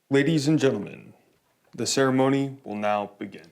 Ladies and gentlemen, the ceremony will now begin.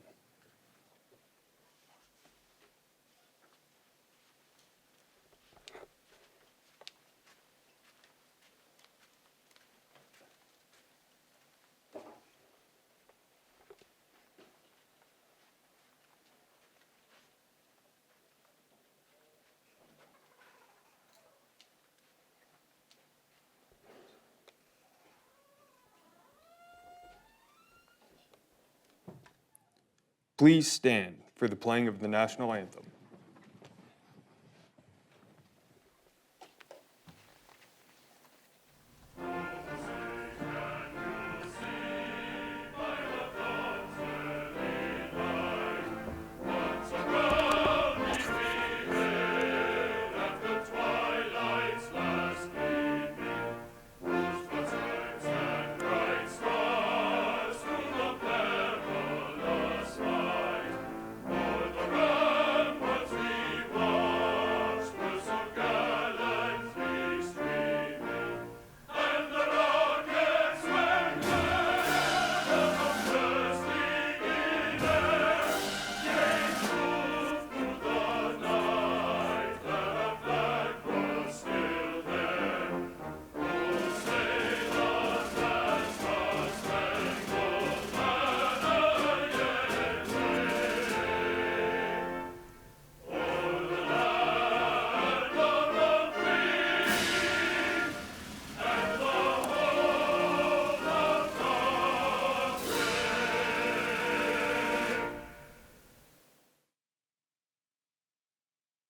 Please stand for the playing of the national anthem.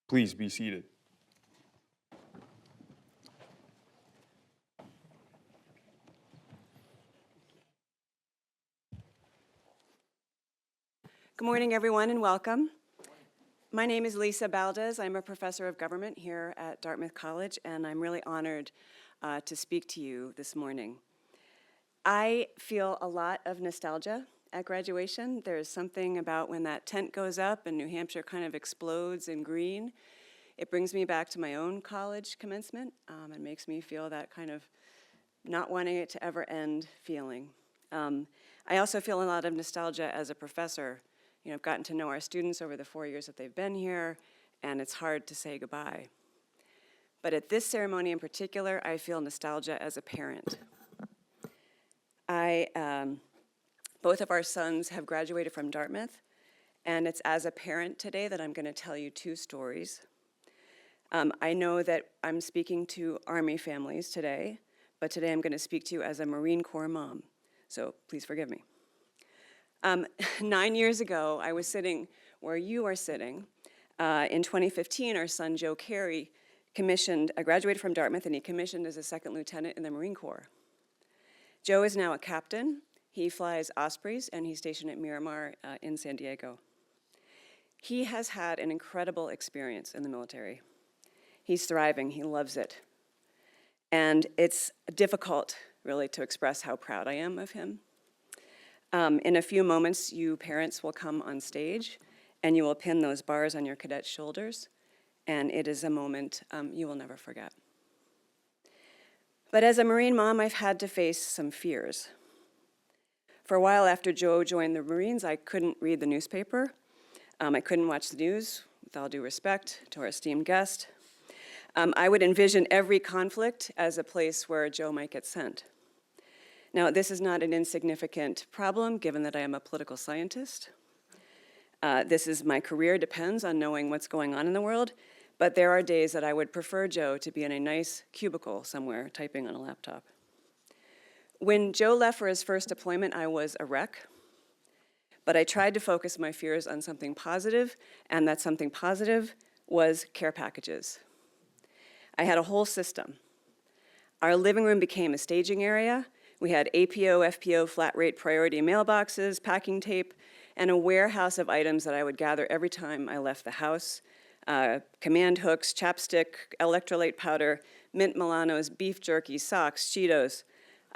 Please be seated. Good morning, everyone, and welcome. My name is Lisa Baldes. I'm a professor of government here at Dartmouth College, and I'm really honored to speak to you this morning. I feel a lot of nostalgia at graduation. There's something about when that tent goes up and New Hampshire kind of explodes in green. It brings me back to my own college commencement and makes me feel that kind of not wanting it to ever end feeling. I also feel a lot of nostalgia as a professor. You know, I've gotten to know our students over the 4 years that they've been here, and it's hard to say goodbye. But at this ceremony in particular, I feel nostalgia as a parent. Both of our sons have graduated from Dartmouth, and it's as a parent today that I'm going to tell you two stories. I know that I'm speaking to Army families today, but today I'm going to speak to you as a Marine Corps mom, so please forgive me. 9 years ago, I was sitting where you are sitting. In 2015, our son Joe Carey graduated from Dartmouth, and he commissioned as a second lieutenant in the Marine Corps. Joe is now a captain. He flies Ospreys, and he's stationed at Miramar in San Diego. He has had an incredible experience in the military. He's thriving. He loves it. And it's difficult, really, to express how proud I am of him. In a few moments, you parents will come on stage, and you will pin those bars on your cadet's shoulders, and it is a moment you will never forget. But as a Marine mom, I've had to face some fears. For a while after Joe joined the Marines, I couldn't read the newspaper. I couldn't watch the news, with all due respect to our esteemed guest. I would envision every conflict as a place where Joe might get sent. Now, this is not an insignificant problem, given that I am a political scientist. My career depends on knowing what's going on in the world, but there are days that I would prefer Joe to be in a nice cubicle somewhere typing on a laptop. When Joe left for his first deployment, I was a wreck, but I tried to focus my fears on something positive, and that something positive was care packages. I had a whole system. Our living room became a staging area. We had APO, FPO, flat rate priority mailboxes, packing tape, and a warehouse of items that I would gather every time I left the house. Command hooks, chapstick, electrolyte powder, mint Milanos, beef jerky, socks, Cheetos.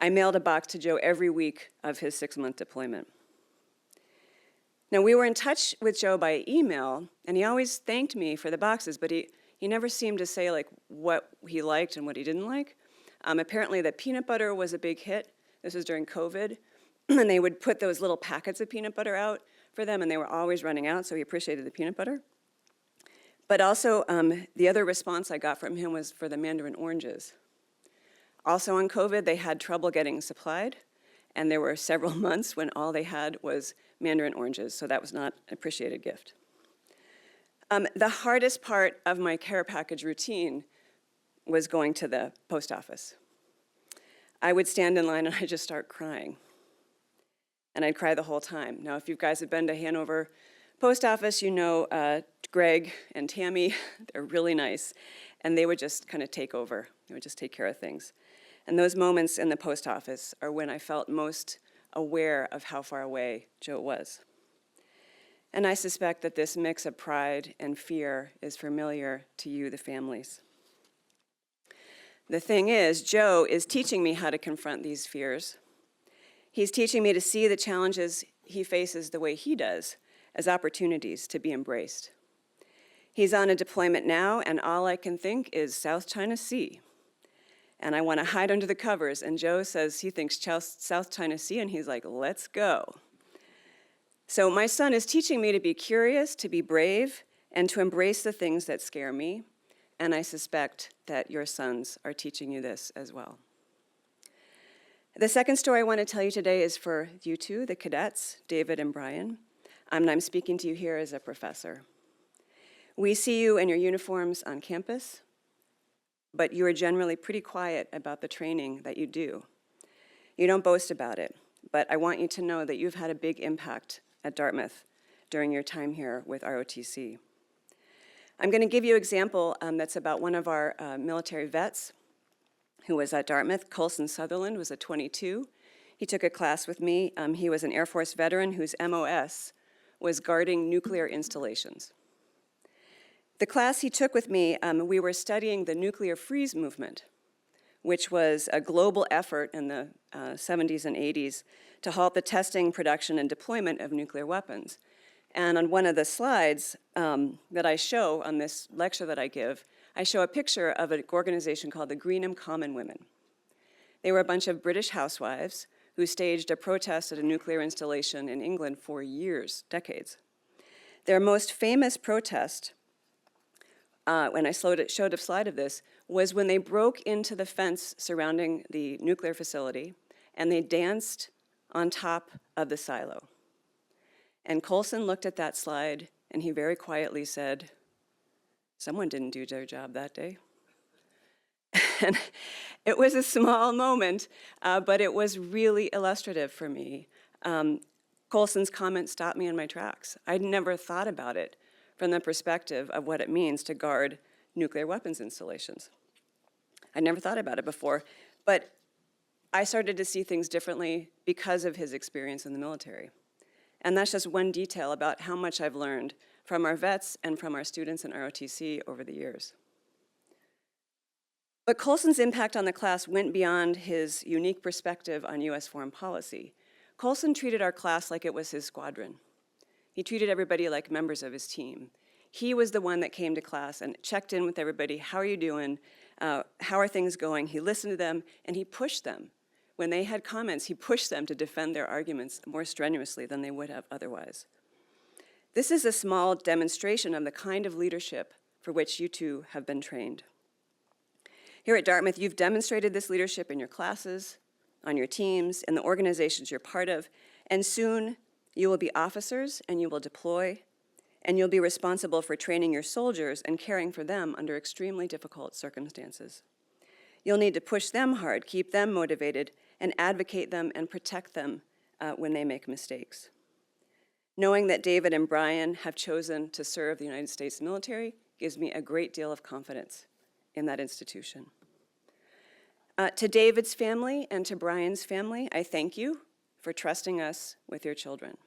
I mailed a box to Joe every week of his 6-month deployment. Now, we were in touch with Joe by email, and he always thanked me for the boxes, but he never seemed to say what he liked and what he didn't like. Apparently the peanut butter was a big hit, This was during COVID, and they would put those little packets of peanut butter out for them, and they were always running out, so he appreciated the peanut butter. But also, the other response I got from him was for the mandarin oranges. Also on COVID, they had trouble getting supplied, and there were several months when all they had was mandarin oranges, so that was not an appreciated gift. The hardest part of my care package routine was going to the post office. I would stand in line and I'd just start crying. And I'd cry the whole time. Now, if you guys have been to Hanover Post Office, you know Greg and Tammy, they're really nice. And they would just kind of take over. They would just take care of things. And those moments in the post office are when I felt most aware of how far away Joe was. And I suspect that this mix of pride and fear is familiar to you, the families. The thing is, Joe is teaching me how to confront these fears. He's teaching me to see the challenges he faces the way he does, as opportunities to be embraced. He's on a deployment now, and all I can think is South China Sea. And I want to hide under the covers, and Joe says he thinks South China Sea, and he's like, let's go. So my son is teaching me to be curious, to be brave, and to embrace the things that scare me, and I suspect that your sons are teaching you this as well. The second story I want to tell you today is for you two, the cadets, David and Brian. And I'm speaking to you here as a professor. We see you in your uniforms on campus, but you are generally pretty quiet about the training that you do. You don't boast about it, but I want you to know that you've had a big impact at Dartmouth during your time here with ROTC. I'm going to give you an example that's about one of our military vets who was at Dartmouth. Colson Sutherland was a 22. He took a class with me. He was an Air Force veteran whose MOS was guarding nuclear installations. The class he took with me, we were studying the nuclear freeze movement, which was a global effort in the 70s and 80s to halt the testing, production, and deployment of nuclear weapons. And on one of the slides that I show on this lecture that I give, I show a picture of an organization called the Greenham Common Women. They were a bunch of British housewives who staged a protest at a nuclear installation in England for years, decades. Their most famous protest, when I showed a slide of this, was when they broke into the fence surrounding the nuclear facility and they danced on top of the silo. And Colson looked at that slide and he very quietly said, someone didn't do their job that day. And it was a small moment, but it was really illustrative for me. Colson's comment stopped me in my tracks. I'd never thought about it from the perspective of what it means to guard nuclear weapons installations. I'd never thought about it before, but I started to see things differently because of his experience in the military. And that's just one detail about how much I've learned from our vets and from our students in ROTC over the years. But Colson's impact on the class went beyond his unique perspective on US foreign policy. Colson treated our class like it was his squadron. He treated everybody like members of his team. He was the one that came to class and checked in with everybody. How are you doing? How are things going? He listened to them and he pushed them. When they had comments, he pushed them to defend their arguments more strenuously than they would have otherwise. This is a small demonstration of the kind of leadership for which you two have been trained. Here at Dartmouth, you've demonstrated this leadership in your classes, on your teams, in the organizations you're part of, and soon you will be officers and you will deploy, and you'll be responsible for training your soldiers and caring for them under extremely difficult circumstances. You'll need to push them hard, keep them motivated, and advocate them and protect them when they make mistakes. Knowing that David and Brian have chosen to serve the United States military gives me a great deal of confidence in that institution. To David's family and to Brian's family, I thank you for trusting us with your children.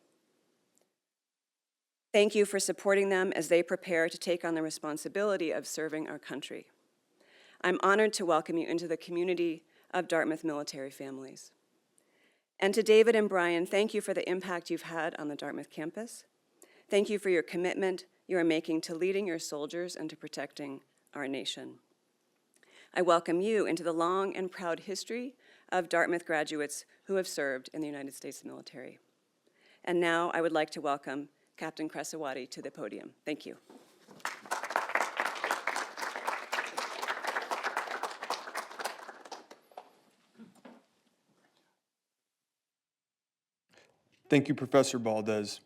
Thank you for supporting them as they prepare to take on the responsibility of serving our country. I'm honored to welcome you into the community of Dartmouth military families. And to David and Brian, thank you for the impact you've had on the Dartmouth campus. Thank you for your commitment you are making to leading your soldiers and to protecting our nation. I welcome you into the long and proud history of Dartmouth graduates who have served in the United States military. And now I would like to welcome Captain Cresawati to the podium. Thank you. Thank you, Professor Valdez.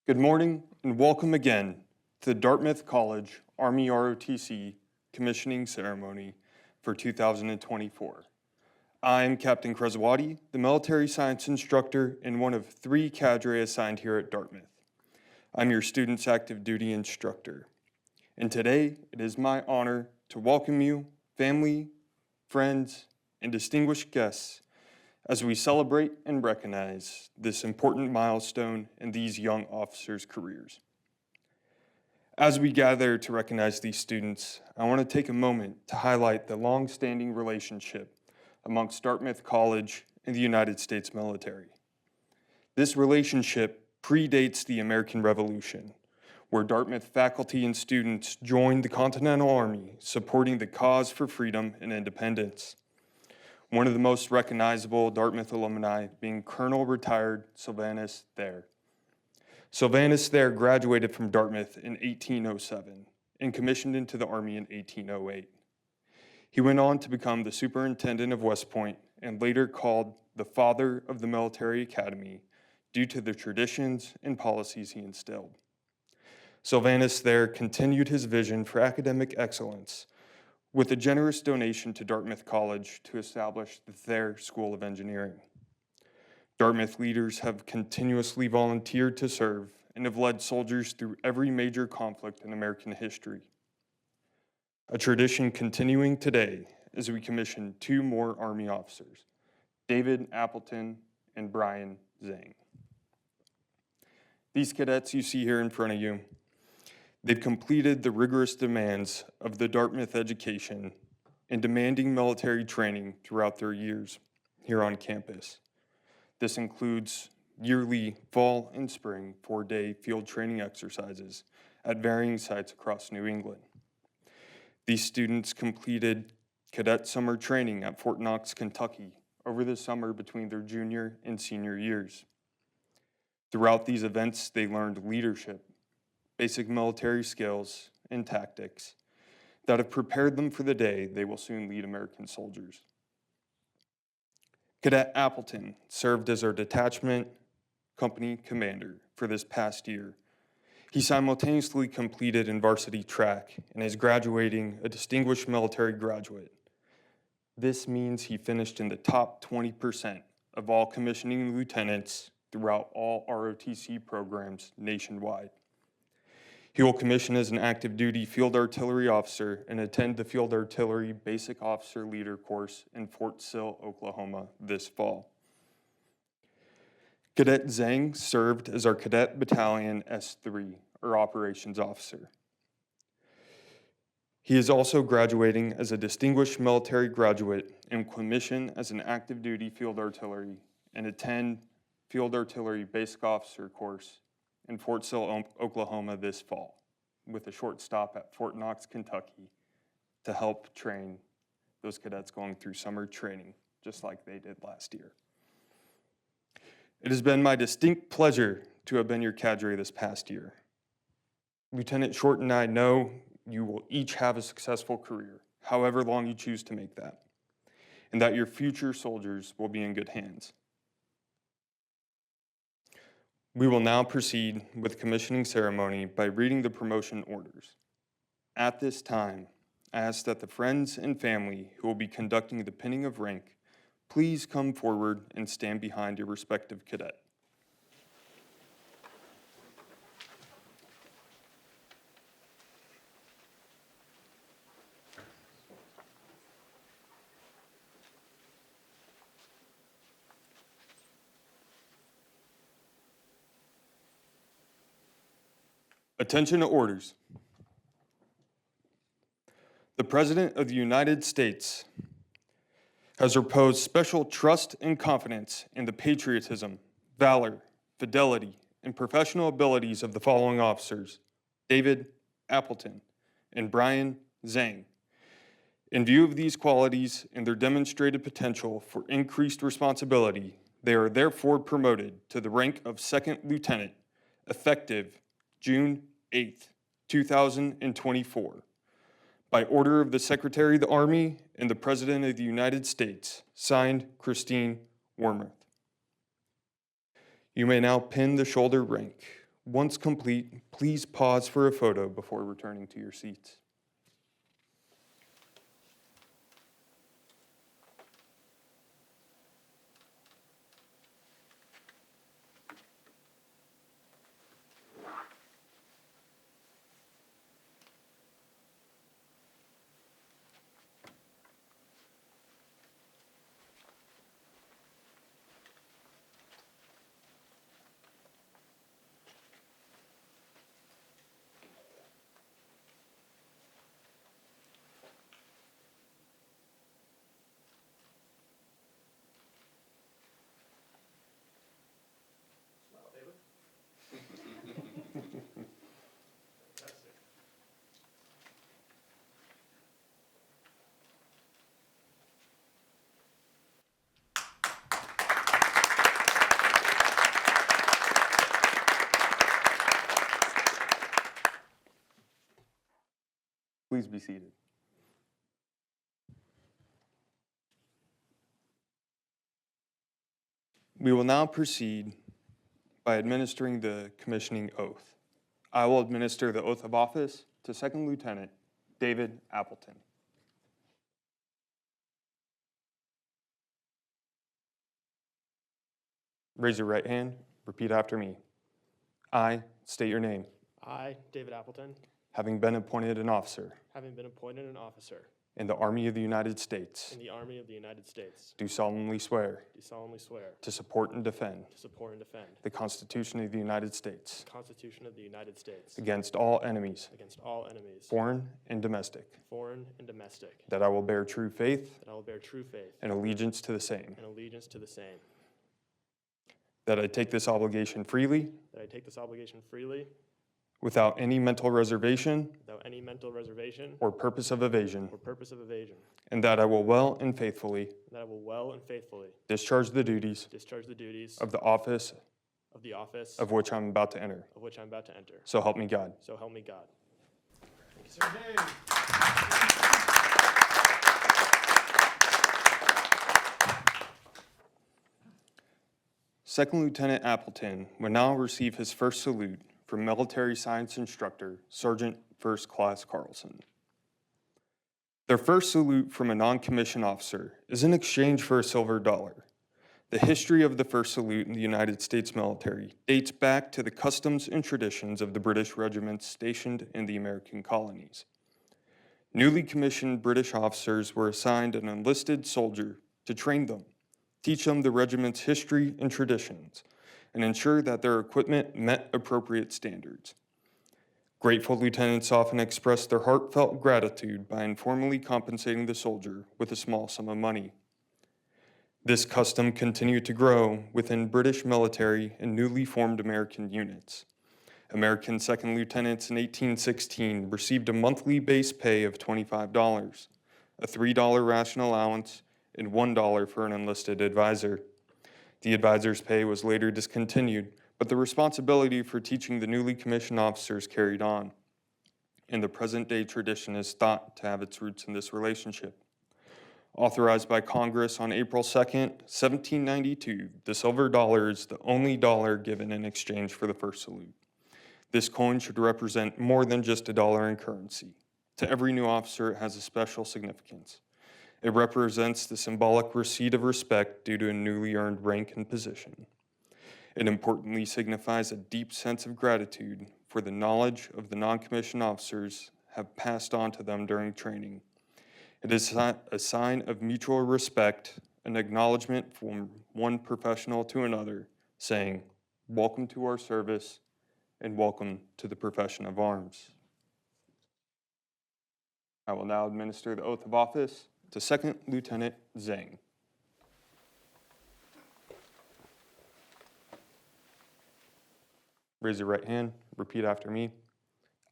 Good morning and welcome again to the Dartmouth College Army ROTC commissioning ceremony for 2024. I'm Captain Cresawati, the military science instructor and one of 3 cadre assigned here at Dartmouth. I'm your student's active duty instructor. And today it is my honor to welcome you, family, friends, and distinguished guests as we celebrate and recognize this important milestone in these young officers' careers. As we gather to recognize these students, I want to take a moment to highlight the long-standing relationship amongst Dartmouth College and the United States military. This relationship predates the American Revolution, where Dartmouth faculty and students joined the Continental Army supporting the cause for freedom and independence. One of the most recognizable Dartmouth alumni being Colonel retired Sylvanus Thayer. Sylvanus Thayer graduated from Dartmouth in 1807 and commissioned into the Army in 1808. He went on to become the superintendent of West Point and later called the father of the military academy due to the traditions and policies he instilled. Sylvanus Thayer continued his vision for academic excellence with a generous donation to Dartmouth College to establish the Thayer School of Engineering. Dartmouth leaders have continuously volunteered to serve and have led soldiers through every major conflict in American history. A tradition continuing today as we commission 2 more Army officers, David Appleton and Brian Zhang. These cadets you see here in front of you, they've completed the rigorous demands of the Dartmouth education and demanding military training throughout their years here on campus. This includes yearly fall and spring 4-day field training exercises at varying sites across New England. These students completed cadet summer training at Fort Knox, Kentucky over the summer between their junior and senior years. Throughout these events, they learned leadership, basic military skills, and tactics that have prepared them for the day they will soon lead American soldiers. Cadet Appleton served as our detachment company commander for this past year. He simultaneously completed in varsity track and is graduating a distinguished military graduate. This means he finished in the top 20% of all commissioning lieutenants throughout all ROTC programs nationwide. He will commission as an active duty field artillery officer and attend the Field Artillery Basic Officer Leader course in Fort Sill, Oklahoma this fall. Cadet Zhang served as our Cadet Battalion S3, or Operations Officer. He is also graduating as a distinguished military graduate and commission as an active duty field artillery and attend Field Artillery Basic Officer course in Fort Sill, Oklahoma this fall, with a short stop at Fort Knox, Kentucky to help train those cadets going through summer training, just like they did last year. It has been my distinct pleasure to have been your cadre this past year. Lieutenant Short and I know you will each have a successful career, however long you choose to make that, and that your future soldiers will be in good hands. We will now proceed with the commissioning ceremony by reading the promotion orders. At this time, I ask that the friends and family who will be conducting the pinning of rank please come forward and stand behind your respective cadet. Attention to orders. The President of the United States has reposed special trust and confidence in the patriotism, valor, fidelity, and professional abilities of the following officers: David Appleton and Brian Zhang. In view of these qualities and their demonstrated potential for increased responsibility, they are therefore promoted to the rank of second lieutenant, effective June 8th, 2024. By order of the Secretary of the Army and the President of the United States, signed Christine Wormuth. You may now pin the shoulder rank. Once complete, please pause for a photo before returning to your seats. Please be seated. We will now proceed by administering the commissioning oath. I will administer the oath of office to Second Lieutenant David Appleton. Raise your right hand, repeat after me. I state your name, I, David Appleton, having been appointed an officer having been appointed an officer in the Army of the United States, in the Army of the United States, do solemnly swear do solemnly swear to support and defend to support and defend the Constitution of the United States the Constitution of the United States against all enemies, against all enemies, foreign and domestic, foreign and domestic, that I will bear true faith that I will bear true faith and allegiance to the same, and allegiance to the same, that I take this obligation freely that I take this obligation freely without any mental reservation without any mental reservation or purpose of evasion, or purpose of evasion, and that I will well and faithfully and that I will well and faithfully discharge the duties discharge the duties of the office of the office of which I'm about to enter. of which I'm about to enter. So help me God. So help me God. Thank you, sir. Second Lieutenant Appleton will now receive his first salute from Military Science Instructor Sergeant First Class Carlson. Their first salute from a non-commissioned officer is in exchange for a silver dollar. The history of the first salute in the United States military dates back to the customs and traditions of the British regiments stationed in the American colonies. Newly commissioned British officers were assigned an enlisted soldier to train them, teach them the regiment's history and traditions, and ensure that their equipment met appropriate standards. Grateful lieutenants often expressed their heartfelt gratitude by informally compensating the soldier with a small sum of money. This custom continued to grow within British military and newly formed American units. American second lieutenants in 1816 received a monthly base pay of $25, a $3 ration allowance, and $1 for an enlisted advisor. The advisor's pay was later discontinued, but the responsibility for teaching the newly commissioned officers carried on. And the present-day tradition is thought to have its roots in this relationship. Authorized by Congress on April 2nd, 1792, the silver dollar is the only dollar given in exchange for the first salute. This coin should represent more than just a dollar in currency. To every new officer, it has a special significance. It represents the symbolic receipt of respect due to a newly earned rank and position. It importantly signifies a deep sense of gratitude for the knowledge of the non-commissioned officers have passed on to them during training. It is a sign of mutual respect, an acknowledgement from one professional to another, saying, "Welcome to our service and welcome to the profession of arms." I will now administer the oath of office to Second Lieutenant Zhang. Raise your right hand, repeat after me.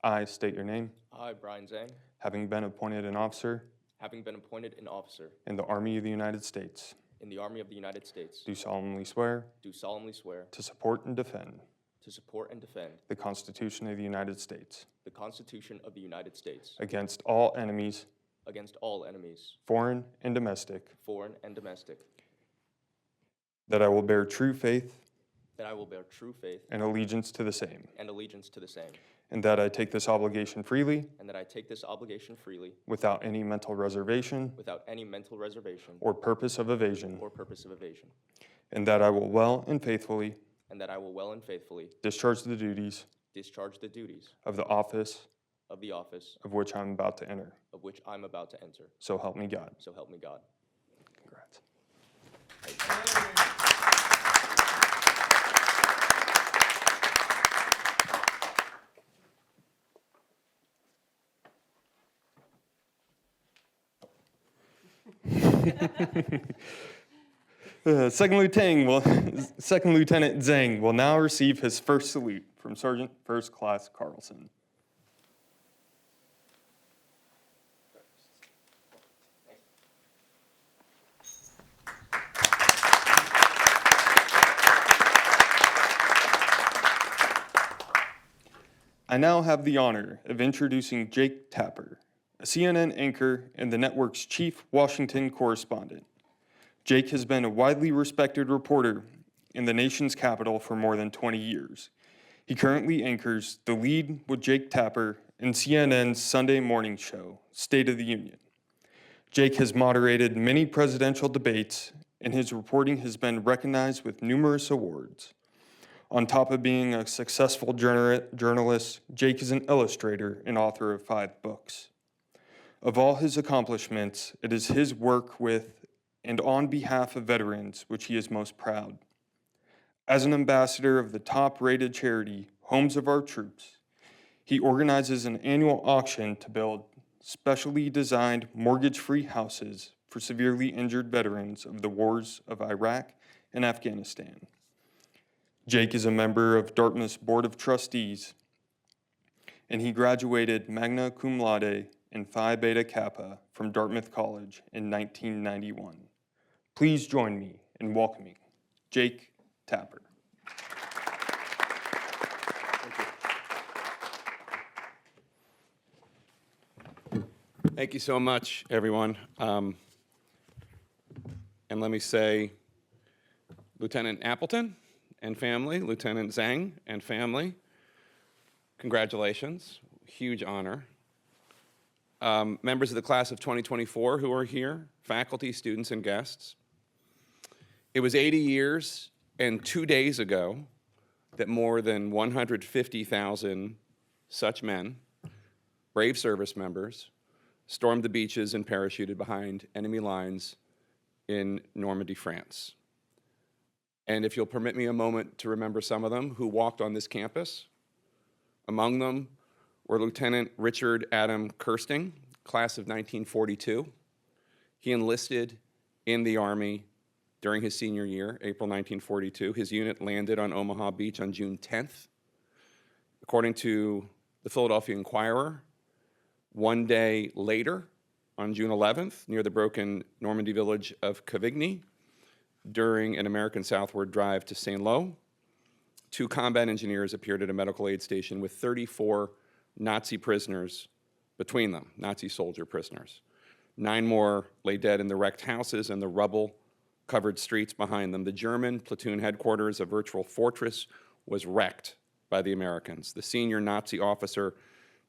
I state your name, I, Brian Zhang, having been appointed an officer having been appointed an officer in the Army of the United States, in the Army of the United States, do solemnly swear do solemnly swear to support and defend to support and defend the Constitution of the United States the Constitution of the United States against all enemies, against all enemies, foreign and domestic, foreign and domestic, that I will bear true faith that I will bear true faith and allegiance to the same, and allegiance to the same, and that I take this obligation freely and that I take this obligation freely without any mental reservation without any mental reservation or purpose of evasion, or purpose of evasion, and that I will well and faithfully and that I will well and faithfully discharge the duties discharge the duties of the office of the office of which I'm about to enter. of which I'm about to enter. So help me God. So help me God. Congrats. Second Lieutenant Zhang will now receive his first salute from Sergeant First Class Carlson. I now have the honor of introducing Jake Tapper, a CNN anchor and the network's chief Washington correspondent. Jake has been a widely respected reporter in the nation's capital for more than 20 years. He currently anchors The Lead with Jake Tapper in CNN's Sunday morning show, State of the Union. Jake has moderated many presidential debates, and his reporting has been recognized with numerous awards. On top of being a successful journalist, Jake is an illustrator and author of 5 books. Of all his accomplishments, it is his work with and on behalf of veterans which he is most proud. As an ambassador of the top-rated charity, Homes of Our Troops, he organizes an annual auction to build specially designed mortgage-free houses for severely injured veterans of the wars of Iraq and Afghanistan. Jake is a member of Dartmouth's Board of Trustees, and he graduated magna cum laude and Phi Beta Kappa from Dartmouth College in 1991. Please join me in welcoming Jake Tapper. Thank you so much, everyone. And let me say, Lieutenant Appleton and family, Lieutenant Zhang and family, congratulations, huge honor. Members of the class of 2024 who are here, faculty, students, and guests. It was 80 years and 2 days ago that more than 150,000 such men, brave service members, stormed the beaches and parachuted behind enemy lines in Normandy, France. And if you'll permit me a moment to remember some of them who walked on this campus. Among them were Lieutenant Richard Adam Kirsting, class of 1942. He enlisted in the Army during his senior year, April 1942. His unit landed on Omaha Beach on June 10th. According to the Philadelphia Inquirer, 1 day later, on June 11th, near the broken Normandy village of Cavigny, during an American southward drive to St. Lo, 2 combat engineers appeared at a medical aid station with 34 Nazi prisoners between them, Nazi soldier prisoners. 9 more lay dead in the wrecked houses and the rubble-covered streets behind them. The German platoon headquarters, a virtual fortress, was wrecked by the Americans. The senior Nazi officer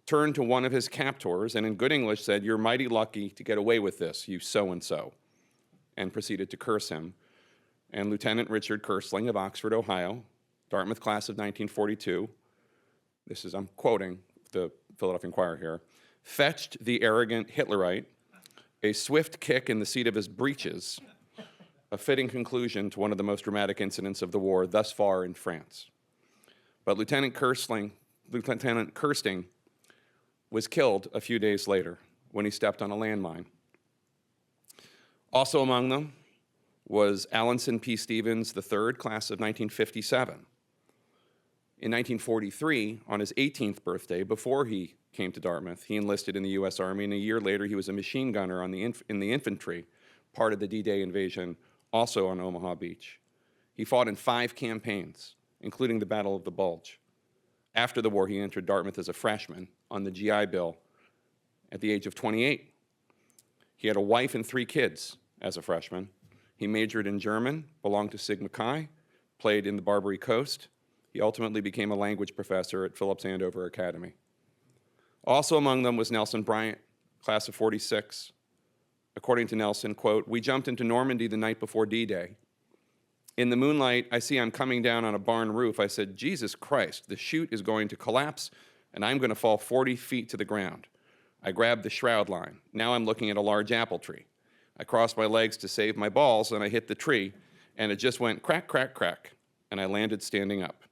turned to one of his captors and in good English said, "You're mighty lucky to get away with this, you so-and-so," and proceeded to curse him. And Lieutenant Richard Kersling of Oxford, Ohio, Dartmouth class of 1942, this is, I'm quoting the Philadelphia Inquirer here, fetched the arrogant Hitlerite a swift kick in the seat of his breeches, a fitting conclusion to one of the most dramatic incidents of the war thus far in France. But Lieutenant Kirsting was killed a few days later when he stepped on a landmine. Also among them was Alanson P. Stevens III, class of 1957. In 1943, on his 18th birthday, before he came to Dartmouth, he enlisted in the U.S. Army, and a year later he was a machine gunner in the infantry, part of the D-Day invasion, also on Omaha Beach. He fought in 5 campaigns, including the Battle of the Bulge. After the war, he entered Dartmouth as a freshman on the GI Bill at the age of 28. He had a wife and 3 kids as a freshman. He majored in German, belonged to Sigma Chi, played in the Barbary Coast. He ultimately became a language professor at Phillips Andover Academy. Also among them was Nelson Bryant, class of 46. According to Nelson, quote, "We jumped into Normandy the night before D-Day. In the moonlight, I see I'm coming down on a barn roof. I said, Jesus Christ, the chute is going to collapse and I'm going to fall 40 feet to the ground. I grabbed the shroud line. Now I'm looking at a large apple tree. I crossed my legs to save my balls and I hit the tree and it just went crack, crack, crack, and I landed standing up.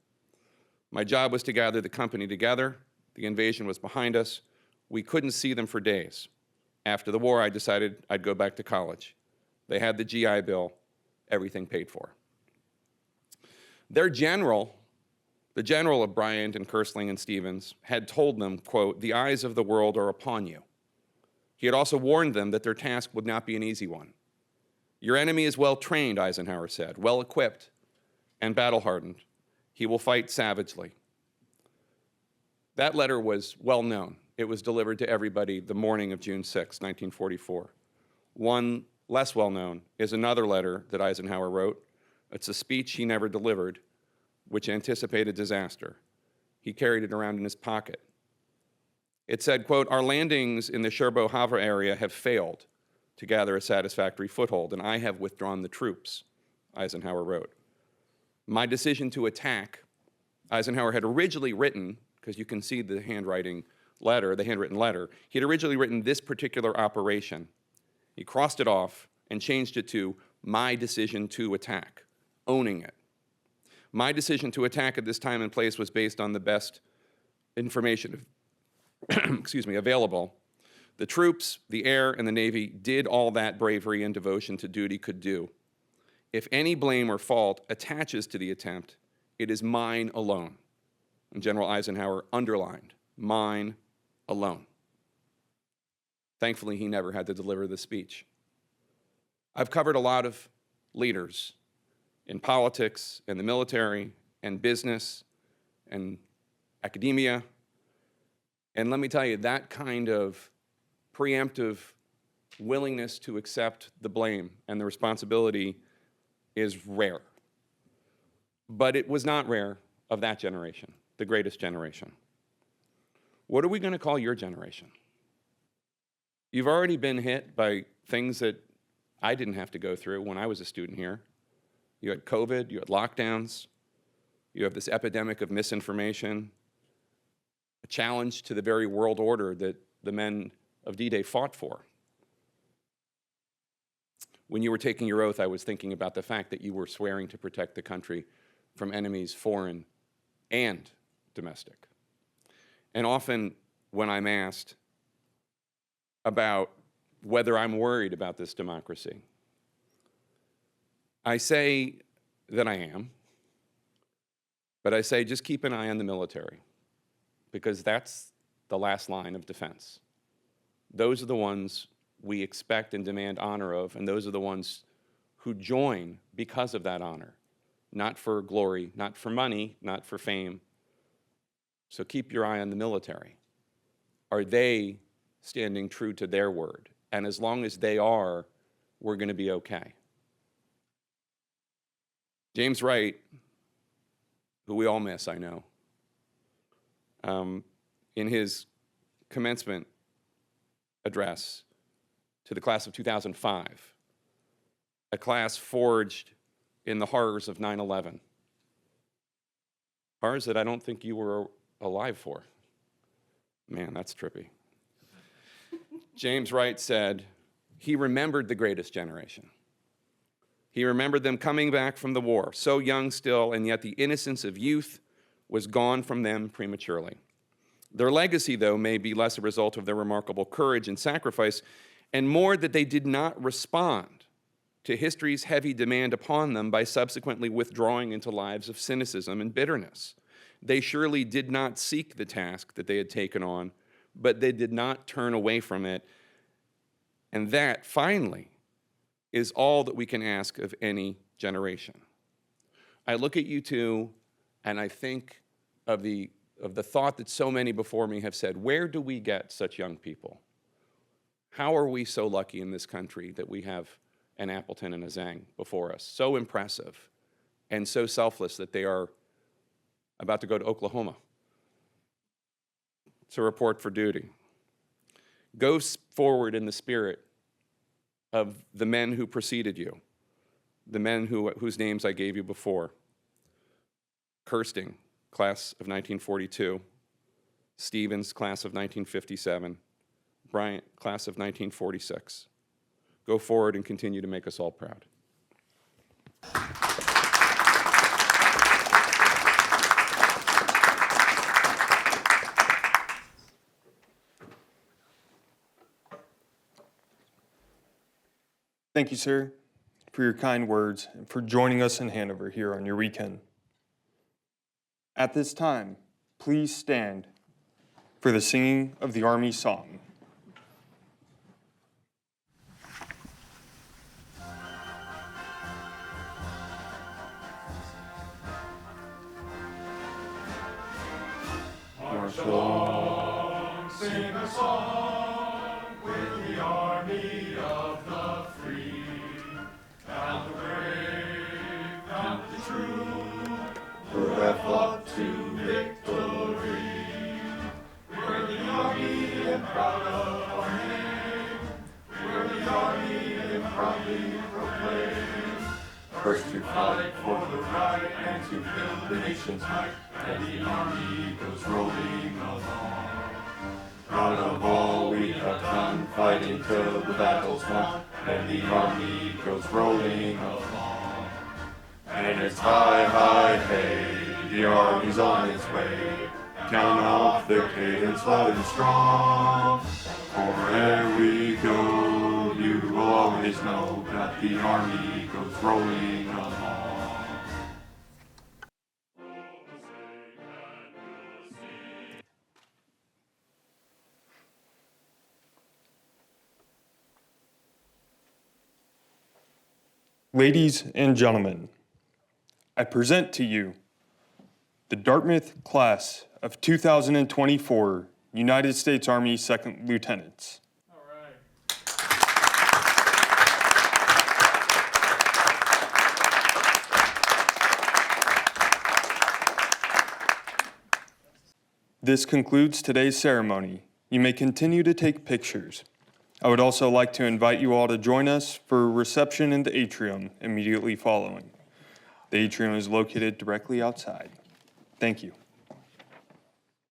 My job was to gather the company together. The invasion was behind us. We couldn't see them for days. After the war, I decided I'd go back to college. They had the GI Bill, everything paid for." Their general, the general of Bryant and Kersling and Stevens, had told them, quote, "The eyes of the world are upon you." He had also warned them that their task would not be an easy one. "Your enemy is well trained," Eisenhower said, "well equipped and battle-hardened. He will fight savagely." That letter was well known. It was delivered to everybody the morning of June 6, 1944. One less well known is another letter that Eisenhower wrote. It's a speech he never delivered, which anticipated disaster. He carried it around in his pocket. It said, quote, "Our landings in the Cherbourg Havre area have failed to gather a satisfactory foothold, and I have withdrawn the troops," Eisenhower wrote. My decision to attack, Eisenhower had originally written, because you can see the handwritten letter, he had originally written this particular operation. He crossed it off and changed it to "my decision to attack," owning it. My decision to attack at this time and place was based on the best information available. The troops, the air, and the Navy did all that bravery and devotion to duty could do. If any blame or fault attaches to the attempt, it is mine alone. And General Eisenhower underlined, "mine alone." Thankfully, he never had to deliver the speech. I've covered a lot of leaders in politics, and the military, and business, and academia. And let me tell you, that kind of preemptive willingness to accept the blame and the responsibility is rare. But it was not rare of that generation, the greatest generation. What are we going to call your generation? You've already been hit by things that I didn't have to go through when I was a student here. You had COVID, you had lockdowns, you have this epidemic of misinformation, a challenge to the very world order that the men of D-Day fought for. When you were taking your oath, I was thinking about the fact that you were swearing to protect the country from enemies, foreign and domestic. And often when I'm asked about whether I'm worried about this democracy, I say that I am, but I say just keep an eye on the military, because that's the last line of defense. Those are the ones we expect and demand honor of, and those are the ones who join because of that honor, not for glory, not for money, not for fame. So keep your eye on the military. Are they standing true to their word? And as long as they are, we're going to be okay. James Wright, who we all miss, I know, in his commencement address to the class of 2005, a class forged in the horrors of 9/11, horrors that I don't think you were alive for. Man, that's trippy. James Wright said he remembered the greatest generation. He remembered them coming back from the war, so young still, and yet the innocence of youth was gone from them prematurely. Their legacy, though, may be less a result of their remarkable courage and sacrifice, and more that they did not respond to history's heavy demand upon them by subsequently withdrawing into lives of cynicism and bitterness. They surely did not seek the task that they had taken on, but they did not turn away from it. And that, finally, is all that we can ask of any generation. I look at you two, and I think of the thought that so many before me have said, where do we get such young people? How are we so lucky in this country that we have an Appleton and a Zhang before us? So impressive and so selfless that they are about to go to Oklahoma to report for duty. Go forward in the spirit of the men who preceded you, the men whose names I gave you before. Kirsting, class of 1942. Stevens, class of 1957. Bryant, class of 1946. Go forward and continue to make us all proud. Thank you, sir, for your kind words and for joining us in Hanover here on your weekend. At this time, please stand for the singing of the Army song. March along, sing a song with the army of the free. Count the brave, count the true, who have fought to victory. We're the army and proud of our name. We're the army and proudly proclaim. First to fight for the right and to build the nation's might, and the army goes rolling along. Proud of all we have done, fighting till the battle's won, and the army goes rolling along. And it's hi, hi, hey, the army's on its way. Count off the cadence loud and strong. For wherever we go, you will always know that the army goes rolling along. Ladies and gentlemen, I present to you the Dartmouth class of 2024 United States Army Second Lieutenants. All right. This concludes today's ceremony. You may continue to take pictures. I would also like to invite you all to join us for a reception in the atrium immediately following. The atrium is located directly outside. Thank you.